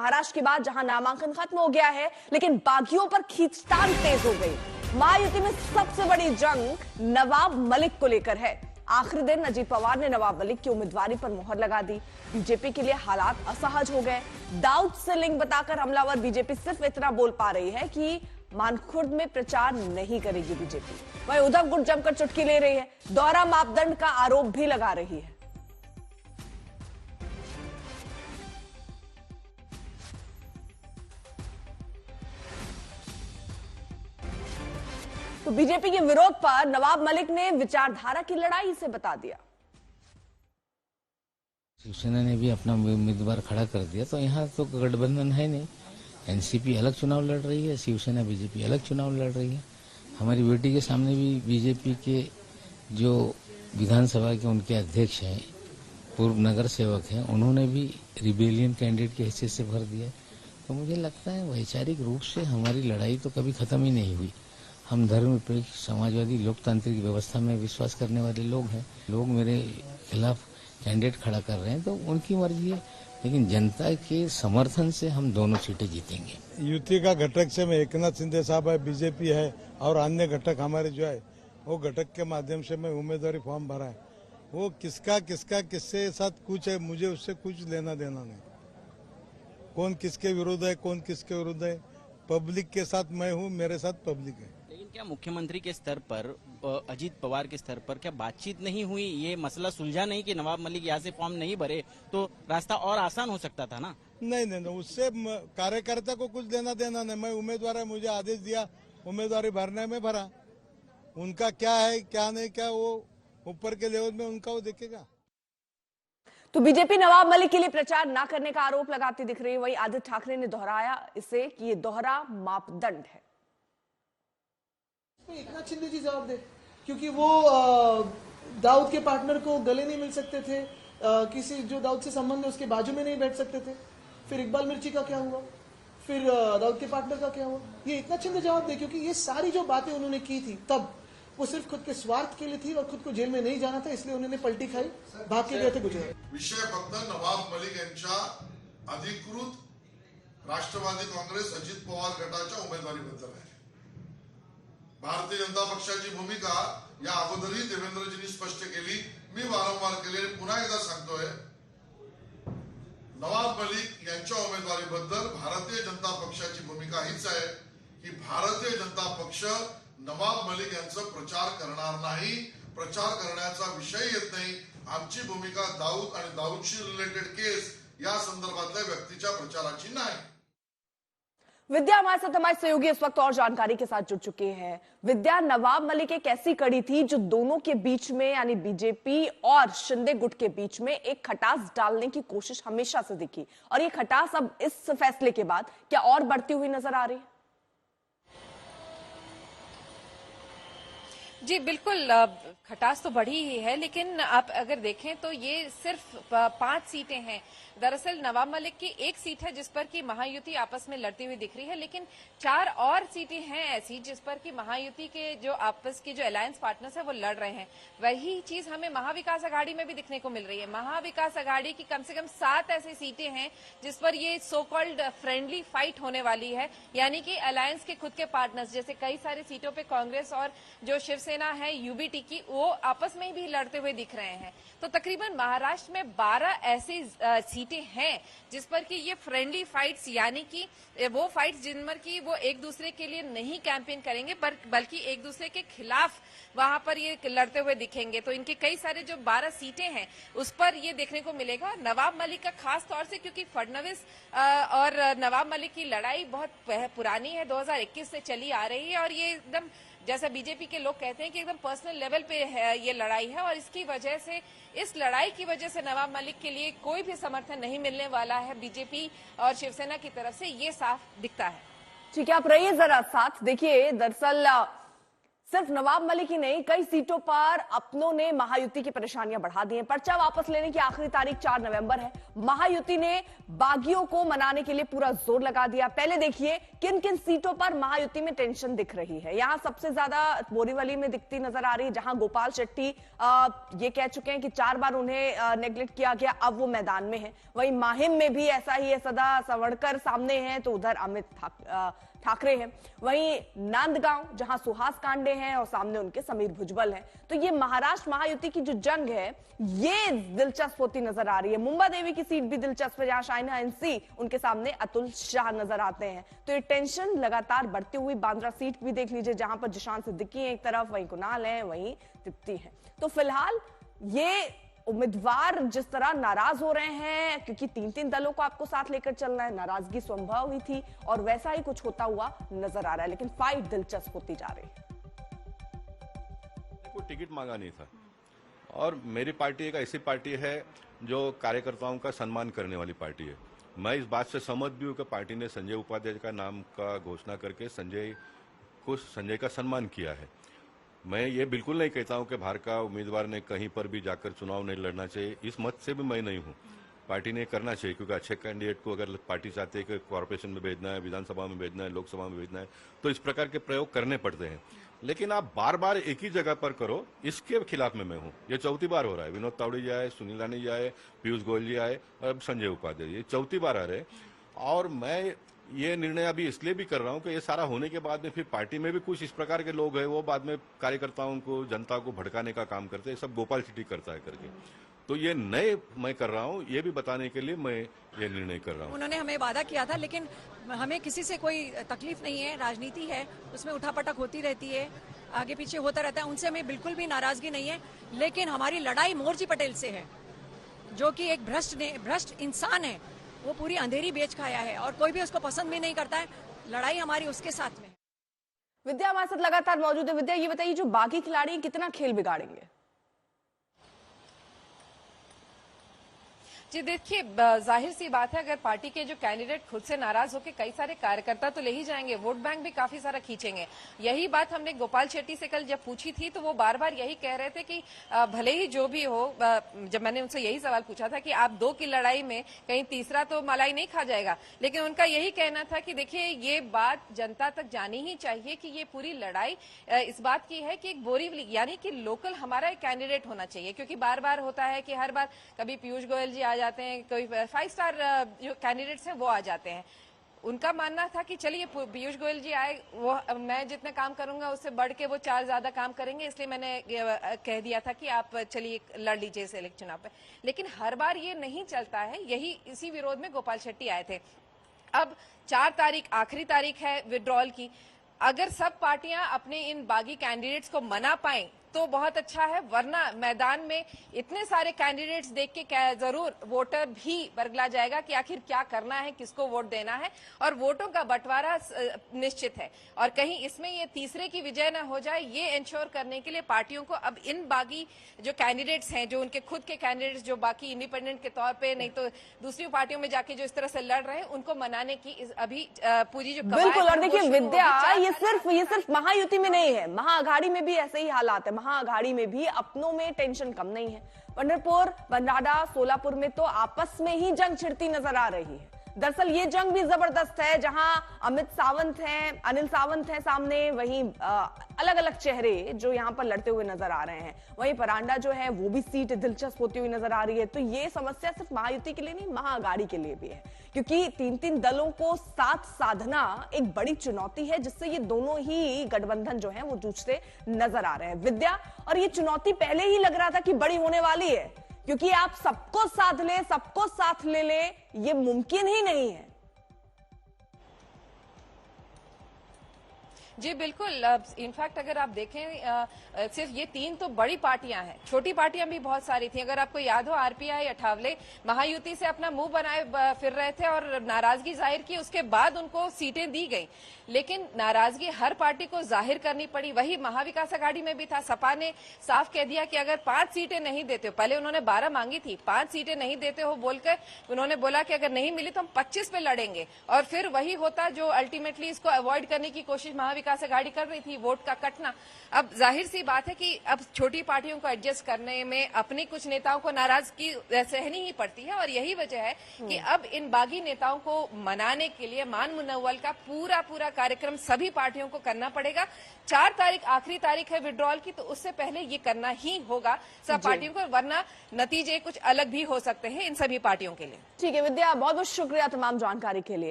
महाराष्ट्र के बाद जहां नामांकन खत्म हो गया है, लेकिन बागियों पर खींचतान तेज हो गई। महायुति में सबसे बड़ी जंग नवाब मलिक को लेकर है। आखिरी दिन अजीत पवार ने नवाब मलिक की उम्मीदवारी पर मुहर लगा दी। बीजेपी के लिए हालात असहज हो गए। दाऊद से लिंक बताकर हमलावर बीजेपी सिर्फ इतना बोल पा रही है कि मानखुर्द में प्रचार नहीं करेगी बीजेपी। वहीं उद्धव गुट जमकर चुटकी ले रही है, दोहरा मापदंड का आरोप भी लगा रही है। तो बीजेपी के विरोध पर नवाब मलिक ने विचारधारा की लड़ाई से बता दिया। शिवसेना ने भी अपना उम्मीदवार खड़ा कर दिया, तो यहाँ तो गठबंधन है नहीं। एनसीपी अलग चुनाव लड़ रही है, शिवसेना बीजेपी अलग चुनाव लड़ रही है। हमारी बेटी के सामने भी बीजेपी के जो विधानसभा के उनके अध्यक्ष हैं, पूर्व नगर सेवक हैं, उन्होंने भी रिबेलियन कैंडिडेट की हैसियत से भर दिया। तो मुझे लगता है वैचारिक रूप से हमारी लड़ाई तो कभी खत्म ही नहीं हुई। हम धर्मनिरपेक्ष समाजवादी लोकतांत्रिक व्यवस्था में विश्वास करने वाले लोग हैं। लोग मेरे खिलाफ कैंडिडेट खड़ा कर रहे हैं तो उनकी मर्जी है, लेकिन जनता के समर्थन से हम दोनों सीटें जीतेंगे। युति का घटक से मैं एकनाथ शिंदे साहब है, बीजेपी है और अन्य घटक हमारे जो है वो घटक के माध्यम से मैं उम्मीदवारी फॉर्म भरा है। वो किसका किससे साथ कुछ है, मुझे उससे कुछ लेना देना नहीं। कौन किसके विरुद्ध है, कौन किसके विरुद्ध है, पब्लिक के साथ मैं हूँ, मेरे साथ पब्लिक है। लेकिन क्या मुख्यमंत्री के स्तर पर, अजीत पवार के स्तर पर क्या बातचीत नहीं हुई? ये मसला सुलझा नहीं कि नवाब मलिक यहाँ से फॉर्म नहीं भरे तो रास्ता और आसान हो सकता था ना? नहीं, उससे कार्यकर्ता को कुछ लेना देना नहीं। मैं उम्मीदवार है, मुझे आदेश दिया उम्मीदवारी भरने में भरा। उनका क्या है क्या नहीं, क्या वो ऊपर के लेवल में उनका वो देखेगा। तो बीजेपी नवाब मलिक के लिए प्रचार न करने का आरोप लगाती दिख रही है। वहीं आदित्य ठाकरे ने दोहराया इसे कि ये दोहरा मापदंड है। एकनाथ शिंदे जी जवाब दे, क्योंकि वो दाऊद के पार्टनर को गले नहीं मिल सकते थे, किसी जो दाऊद से संबंध है उसके बाजू में नहीं बैठ सकते थे। फिर इकबाल मिर्ची का क्या हुआ, फिर दाऊद के पार्टनर का क्या हुआ, ये एकनाथ शिंदे जवाब दे। क्योंकि ये सारी जो बातें उन्होंने की थी तब वो सिर्फ खुद के स्वार्थ के लिए थी और खुद को जेल में नहीं जाना था, इसलिए उन्होंने पलटी खाई, भाग के गए थे गुजरात। विषय फक्त नवाब मलिक यांच्या अधिकृत राष्ट्रवादी काँग्रेस अजित पवार गटाच्या उमेदवारीबद्दल आहे। भारतीय जनता पक्षाची भूमिका या अगोदरही देवेंद्रजींनी स्पष्ट केली, मी वारंवार केली, पुन्हा एकदा सांगतोय। नवाब मलिक यांच्या उमेदवारीबद्दल भारतीय जनता पक्षाची भूमिका हीच आहे की भारतीय जनता पक्ष नवाब मलिक यांचा प्रचार करणार नाही, प्रचार करण्याचा विषय येत नाही। आमची भूमिका दाऊद आणि दाऊदशी रिलेटेड केस या संदर्भातल्या व्यक्तीच्या प्रचाराची नाही। विद्या हमारे साथ हमारे सहयोगी इस वक्त और जानकारी के साथ जुड़ चुके हैं। विद्या, नवाब मलिक एक ऐसी कड़ी थी जो दोनों के बीच में यानी बीजेपी और शिंदे गुट के बीच में एक खटास डालने की कोशिश हमेशा से दिखी, और ये खटास अब इस फैसले के बाद क्या और बढ़ती हुई नजर आ रही है? जी बिल्कुल, खटास तो बढ़ी ही है, लेकिन आप अगर देखें तो ये सिर्फ 5 सीटें हैं। दरअसल नवाब मलिक की एक सीट है जिस पर कि महायुति आपस में लड़ती हुई दिख रही है, लेकिन 4 और सीटें हैं ऐसी जिस पर कि महायुति के जो आपस के जो अलायंस पार्टनर्स है वो लड़ रहे हैं। वही चीज हमें महाविकास अघाड़ी में भी दिखने को मिल रही है। महाविकास अघाड़ी की कम से कम 7 ऐसी सीटें हैं जिस पर ये सो कॉल्ड फ्रेंडली फाइट होने वाली है, यानी कि अलायंस के खुद के पार्टनर्स, जैसे कई सारी सीटों पे कांग्रेस और जो शिवसेना है यूबीटी की, वो आपस में भी लड़ते हुए दिख रहे हैं। तो तकरीबन महाराष्ट्र में 12 ऐसी सीटें हैं जिस पर कि ये फ्रेंडली फाइट्स, यानी कि वो फाइट्स जिन पर कि वो एक दूसरे के लिए नहीं कैंपेन करेंगे बल्कि एक दूसरे के खिलाफ वहां पर ये लड़ते हुए दिखेंगे। तो इनके कई सारे जो 12 सीटें हैं उस पर ये देखने को मिलेगा। नवाब मलिक का खास तौर से, क्योंकि फडणवीस और नवाब मलिक की लड़ाई बहुत पुरानी है, 2021 से चली आ रही है, और ये एकदम जैसा बीजेपी के लोग कहते हैं कि एकदम पर्सनल लेवल पे है ये लड़ाई है, और इसकी वजह से, इस लड़ाई की वजह से नवाब मलिक के लिए कोई भी समर्थन नहीं मिलने वाला है बीजेपी और शिवसेना की तरफ से, ये साफ दिखता है। ठीक है, आप रहिए जरा साथ। देखिए, दरअसल सिर्फ नवाब मलिक ही नहीं, कई सीटों पर अपनों ने महायुति की परेशानियां बढ़ा दी हैं। पर्चा वापस लेने की आखिरी तारीख 4 नवंबर है। महायुति ने बागियों को मनाने के लिए पूरा जोर लगा दिया। पहले देखिए किन किन सीटों पर महायुति में टेंशन दिख रही है। यहां सबसे ज्यादा बोरीवली में दिखती नजर आ रही है, जहां गोपाल शेट्टी ये कह चुके हैं कि 4 बार उन्हें नेग्लेक्ट किया गया, अब वो मैदान में है। वहीं माहिम में भी ऐसा ही है, सदा सवड़कर सामने हैं तो उधर अमित ठाकरे हैं। वहीं नांदगांव जहां सुहास कांडे हैं और सामने उनके समीर भुजबल हैं। तो ये महाराष्ट्र महायुति की जो जंग है ये दिलचस्प होती नजर आ रही है। मुंबा देवी की सीट भी दिलचस्प है, जहां शाइना एनसी, उनके सामने अतुल शाह नजर आते हैं। तो ये टेंशन लगातार बढ़ती हुई। बांद्रा सीट भी देख लीजिए, जहां पर जिशान सिद्दीकी है एक तरफ, वहीं कुणाल है, वहीं तृप्ति है। तो फिलहाल ये उम्मीदवार जिस तरह नाराज हो रहे हैं, क्योंकि 3-3 दलों को आपको साथ लेकर चलना है, नाराजगी संभव ही थी और वैसा ही कुछ होता हुआ नजर आ रहा है। लेकिन फाइट दिलचस्प होती जा रही है। कोई टिकट मांगा नहीं था और मेरी पार्टी एक ऐसी पार्टी है जो कार्यकर्ताओं का सम्मान करने वाली पार्टी है। मैं इस बात से सहमत भी हूं कि पार्टी ने संजय उपाध्याय का नाम का घोषणा करके संजय का सम्मान किया है। मैं ये बिल्कुल नहीं कहता हूं कि बाहर का उम्मीदवार ने कहीं पर भी जाकर चुनाव नहीं लड़ना चाहिए, इस मत से भी मैं नहीं हूं। पार्टी ने करना चाहिए, क्योंकि अच्छे कैंडिडेट को अगर पार्टी चाहती है कि कॉर्पोरेशन में भेजना है, विधानसभा में भेजना है, लोकसभा में भेजना है, तो इस प्रकार के प्रयोग करने पड़ते हैं। लेकिन आप बार बार एक ही जगह पर करो, इसके खिलाफ में मैं हूं। ये चौथी बार हो रहा है। विनोद तावड़े जी आए, सुनील रानी जी आए, पीयूष गोयल जी आए और अब संजय उपाध्याय, ये चौथी बार आ रहे। और मैं ये निर्णय अभी इसलिए भी कर रहा हूं कि ये सारा होने के बाद में फिर पार्टी में भी कुछ इस प्रकार के लोग हैं, वो बाद में कार्यकर्ताओं को, जनता को भड़काने का काम करते हैं। सब गोपाल शेट्टी करता है करके, तो ये नए मैं कर रहा हूँ, ये भी बताने के लिए मैं ये निर्णय कर रहा हूँ। उन्होंने हमें वादा किया था, लेकिन हमें किसी से कोई तकलीफ नहीं है। राजनीति है, उसमें उठापटक होती रहती है, आगे पीछे होता रहता है, उनसे हमें बिल्कुल भी नाराजगी नहीं है। लेकिन हमारी लड़ाई मोर्जी पटेल से है, जो कि एक भ्रष्ट इंसान है। वो पूरी अंधेरी बेच खाया है और कोई भी उसको पसंद भी नहीं करता है। लड़ाई हमारी उसके साथ में है। विद्या हमारे साथ लगातार मौजूद है। विद्या, ये बताइए, जो बाकी खिलाड़ी कितना खेल बिगाड़ेंगे? जी देखिए, जाहिर सी बात है, अगर पार्टी के जो कैंडिडेट खुद से नाराज होकर कई सारे कार्यकर्ता तो ले ही जाएंगे, वोट बैंक भी काफी सारा खींचेंगे। यही बात हमने गोपाल शेट्टी से कल जब पूछी थी तो वो बार बार यही कह रहे थे कि भले ही जो भी हो, जब मैंने उनसे यही सवाल पूछा था कि आप 2 की लड़ाई में कहीं तीसरा तो मलाई नहीं खा जाएगा, लेकिन उनका यही कहना था कि देखिए ये बात जनता तक जानी ही चाहिए कि ये पूरी लड़ाई इस बात की है कि एक बोरीवली यानी कि लोकल हमारा एक कैंडिडेट होना चाहिए। क्योंकि बार बार होता है कि हर बार कभी पीयूष गोयल जी जाते हैं, कोई 5 स्टार जो कैंडिडेट्स हैं वो आ जाते हैं। उनका मानना था कि चलिए पीयूष गोयल जी आए, वो मैं जितने काम करूंगा उससे बढ़ के वो 4 ज्यादा काम करेंगे, इसलिए मैंने कह दिया था कि आप चलिए लड़ लीजिए इस इलेक्शन चुनाव पे। लेकिन हर बार ये नहीं चलता है। यही इसी विरोध में गोपाल शेट्टी आए थे। अब 4 तारीख आखिरी तारीख है विड्रॉल की। अगर सब पार्टियां अपने इन बागी कैंडिडेट्स को मना पाएं तो बहुत अच्छा है, वरना मैदान में इतने सारे कैंडिडेट्स देख के जरूर वोटर भी बरगला जाएगा कि आखिर क्या करना है, किसको वोट देना है। और वोटों का बंटवारा निश्चित है और कहीं इसमें ये तीसरे की विजय न हो जाए, ये इंश्योर करने के लिए पार्टियों को अब इन बागी जो कैंडिडेट्स हैं, जो उनके खुद के कैंडिडेट्स जो बाकी इंडिपेंडेंट के तौर पे नहीं तो दूसरी पार्टियों में जाके जो इस तरह से लड़ रहे हैं, उनको मनाने की अभी पूरी जो बिल्कुल। और देखिए विद्या, ये सिर्फ महायुति में नहीं है, महाअघाड़ी में भी ऐसे ही हालात है। महाअघाड़ी में भी अपनों में टेंशन कम नहीं है। पंढरपुर, बंडारा, सोलापुर में तो आपस में ही जंग छिड़ती नजर आ रही है। दरअसल ये जंग भी जबरदस्त है, जहां अमित सावंत हैं, अनिल सावंत हैं सामने, वहीं अलग अलग चेहरे जो यहां पर लड़ते हुए नजर आ रहे हैं। वहीं परांडा जो है वो भी सीट दिलचस्प होती हुई नजर आ रही है। तो ये समस्या सिर्फ महायुति के लिए नहीं, महाअघाड़ी के लिए भी है, क्योंकि 3-3 दलों को साथ साधना एक बड़ी चुनौती है, जिससे ये दोनों ही गठबंधन जो है वो जूझते नजर आ रहे हैं। विद्या, और ये चुनौती पहले ही लग रहा था कि बड़ी होने वाली है, क्योंकि आप सबको साथ ले, सबको साथ ले ले, ये मुमकिन ही नहीं है। जी बिल्कुल। इनफैक्ट अगर आप देखें, सिर्फ ये 3 तो बड़ी पार्टियां हैं, छोटी पार्टियां भी बहुत सारी थी। अगर आपको याद हो, आरपीआई अठावले महायुति से अपना मुंह बनाए फिर रहे थे और नाराजगी जाहिर की, उसके बाद उनको सीटें दी गई। लेकिन नाराजगी हर पार्टी को जाहिर करनी पड़ी। वही महाविकास आघाड़ी में भी था। सपा ने साफ कह दिया कि अगर 5 सीटें नहीं देते हो, पहले उन्होंने 12 मांगी थी, 5 सीटें नहीं देते हो बोलकर उन्होंने बोला कि अगर नहीं मिली तो हम 25 पे लड़ेंगे। और फिर वही होता जो अल्टीमेटली इसको अवॉइड करने की कोशिश महाविकास तरीका से गाड़ी कर रही थी, वोट का कटना। अब जाहिर सी बात है कि अब छोटी पार्टियों को एडजस्ट करने में अपने कुछ नेताओं को नाराजगी सहनी ही पड़ती है, और यही वजह है कि अब इन बागी नेताओं को मनाने के लिए मान मुनव्वल का पूरा कार्यक्रम सभी पार्टियों को करना पड़ेगा। 4 तारीख आखिरी तारीख है विड्रॉल की, तो उससे पहले ये करना ही होगा सब पार्टियों को, वरना नतीजे कुछ अलग भी हो सकते हैं इन सभी पार्टियों के लिए। ठीक है विद्या, बहुत बहुत शुक्रिया तमाम जानकारी के लिए।